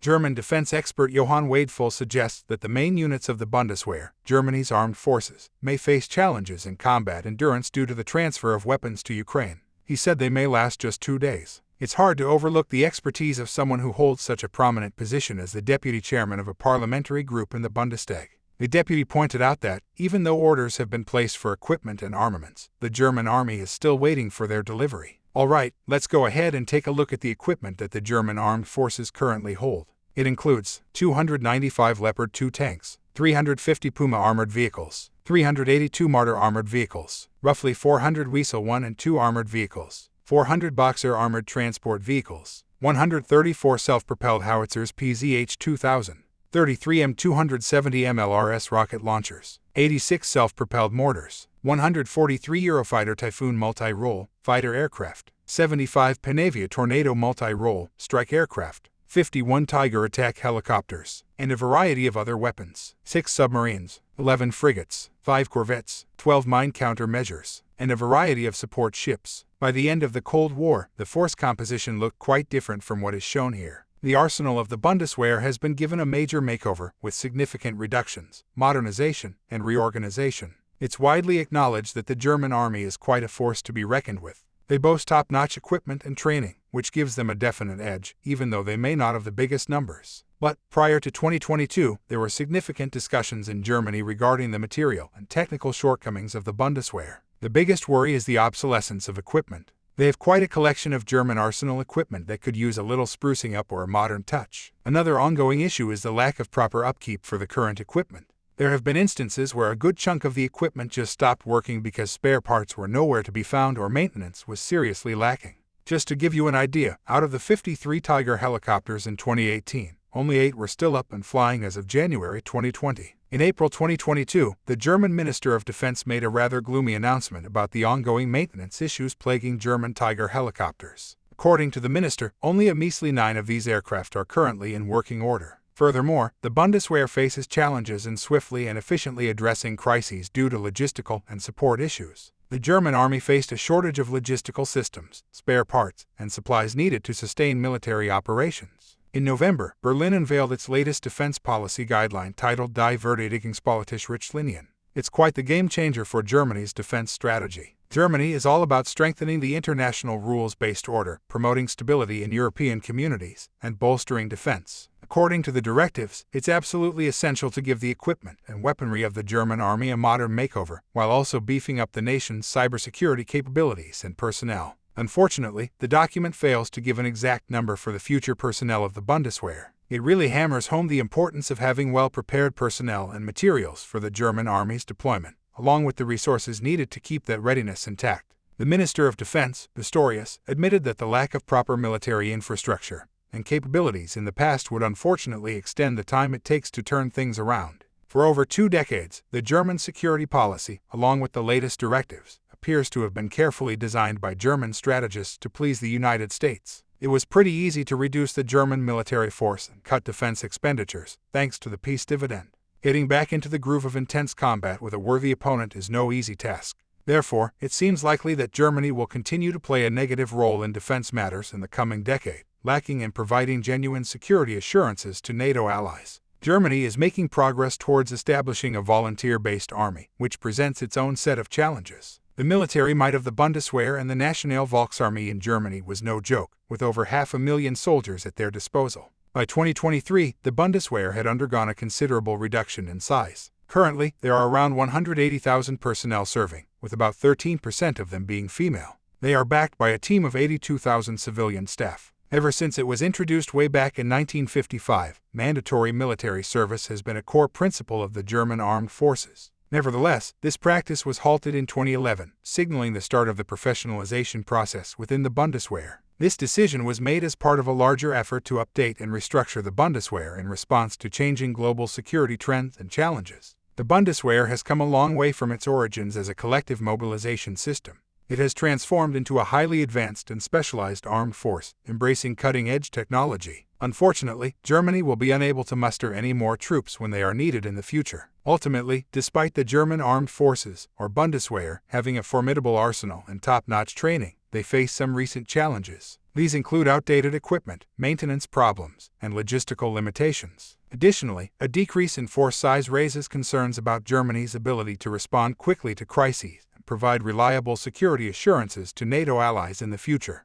German defense expert Johann Wadeful suggests that the main units of the Bundeswehr, Germany's armed forces, may face challenges in combat endurance due to the transfer of weapons to Ukraine. He said they may last just 2 days. It's hard to overlook the expertise of someone who holds such a prominent position as the deputy chairman of a parliamentary group in the Bundestag. The deputy pointed out that, even though orders have been placed for equipment and armaments, the German army is still waiting for their delivery. All right, let's go ahead and take a look at the equipment that the German armed forces currently hold. It includes 295 Leopard 2 tanks, 350 Puma armored vehicles, 382 Marder armored vehicles, roughly 400 Weasel 1 and 2 armored vehicles, 400 Boxer armored transport vehicles, 134 self-propelled howitzers PZH-2000, 33 M270 MLRS rocket launchers, 86 self-propelled mortars, 143 Eurofighter Typhoon multi-role fighter aircraft, 75 Panavia Tornado multi-role strike aircraft, 51 Tiger attack helicopters, and a variety of other weapons, 6 submarines, 11 frigates, 5 corvettes, 12 mine countermeasures, and a variety of support ships. By the end of the Cold War, the force composition looked quite different from what is shown here. The arsenal of the Bundeswehr has been given a major makeover with significant reductions, modernization, and reorganization. It's widely acknowledged that the German army is quite a force to be reckoned with. They boast top-notch equipment and training, which gives them a definite edge, even though they may not have the biggest numbers. But, prior to 2022, there were significant discussions in Germany regarding the material and technical shortcomings of the Bundeswehr. The biggest worry is the obsolescence of equipment. They have quite a collection of German arsenal equipment that could use a little sprucing up or a modern touch. Another ongoing issue is the lack of proper upkeep for the current equipment. There have been instances where a good chunk of the equipment just stopped working because spare parts were nowhere to be found or maintenance was seriously lacking. Just to give you an idea, out of the 53 Tiger helicopters in 2018, only 8 were still up and flying as of January 2020. In April 2022, the German Minister of Defense made a rather gloomy announcement about the ongoing maintenance issues plaguing German Tiger helicopters. According to the minister, only a measly 9 of these aircraft are currently in working order. Furthermore, the Bundeswehr faces challenges in swiftly and efficiently addressing crises due to logistical and support issues. The German army faced a shortage of logistical systems, spare parts, and supplies needed to sustain military operations. In November, Berlin unveiled its latest defense policy guideline titled Die Verteidigungspolitische Richtlinien. It's quite the game-changer for Germany's defense strategy. Germany is all about strengthening the international rules-based order, promoting stability in European communities, and bolstering defense. According to the directives, it's absolutely essential to give the equipment and weaponry of the German army a modern makeover, while also beefing up the nation's cybersecurity capabilities and personnel. Unfortunately, the document fails to give an exact number for the future personnel of the Bundeswehr. It really hammers home the importance of having well-prepared personnel and materials for the German army's deployment, along with the resources needed to keep that readiness intact. The Minister of Defense, Pistorius, admitted that the lack of proper military infrastructure and capabilities in the past would unfortunately extend the time it takes to turn things around. For over 2 decades, the German security policy, along with the latest directives, appears to have been carefully designed by German strategists to please the United States. It was pretty easy to reduce the German military force and cut defense expenditures, thanks to the peace dividend. Getting back into the groove of intense combat with a worthy opponent is no easy task. Therefore, it seems likely that Germany will continue to play a negative role in defense matters in the coming decade, lacking in providing genuine security assurances to NATO allies. Germany is making progress towards establishing a volunteer-based army, which presents its own set of challenges. The military might of the Bundeswehr and the National Volksarmee in Germany was no joke, with over 500,000 soldiers at their disposal. By 2023, the Bundeswehr had undergone a considerable reduction in size. Currently, there are around 180,000 personnel serving, with about 13% of them being female. They are backed by a team of 82,000 civilian staff. Ever since it was introduced way back in 1955, mandatory military service has been a core principle of the German armed forces. Nevertheless, this practice was halted in 2011, signaling the start of the professionalization process within the Bundeswehr. This decision was made as part of a larger effort to update and restructure the Bundeswehr in response to changing global security trends and challenges. The Bundeswehr has come a long way from its origins as a collective mobilization system. It has transformed into a highly advanced and specialized armed force, embracing cutting-edge technology. Unfortunately, Germany will be unable to muster any more troops when they are needed in the future. Ultimately, despite the German armed forces, or Bundeswehr, having a formidable arsenal and top-notch training, they face some recent challenges. These include outdated equipment, maintenance problems, and logistical limitations. Additionally, a decrease in force size raises concerns about Germany's ability to respond quickly to crises and provide reliable security assurances to NATO allies in the future.